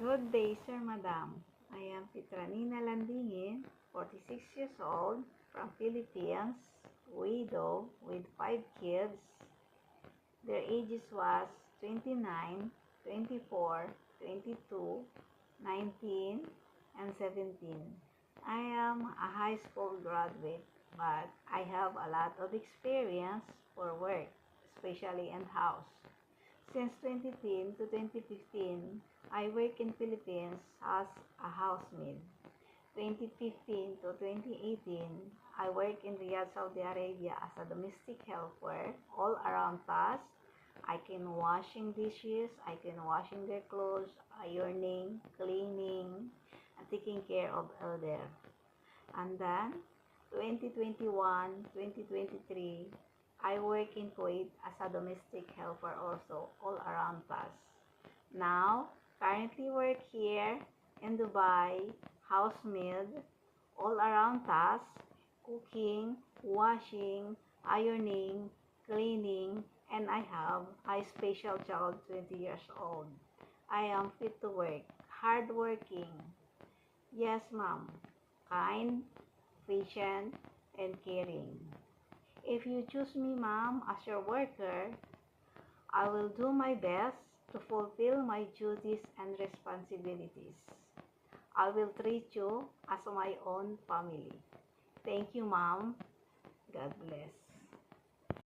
Good day, Sir Madam. I am Petranina Landingin, 46 years old, from Philippines, widow with 5 kids. Their ages was 29, 24, 22, 19, and 17. I am a high school graduate, but I have a lot of experience for work, especially in house. Since 2010 to 2015, I work in Philippines as a housemaid. 2015 to 2018, I work in Riyadh, Saudi Arabia as a domestic helper, all around tasks. I can washing dishes, I can washing their clothes, ironing, cleaning, and taking care of elder. And then 2021, 2023, I work in Kuwait as a domestic helper also, all around us. Now, currently work here in Dubai, housemaid, all around us, cooking, washing, ironing, cleaning, and I have a special child 20 years old. I am fit to work, hardworking. Yes, ma'am. Kind, patient, and caring. If you choose me, ma'am, as your worker, I will do my best to fulfill my duties and responsibilities. I will treat you as my own family. Thank you, ma'am. God bless.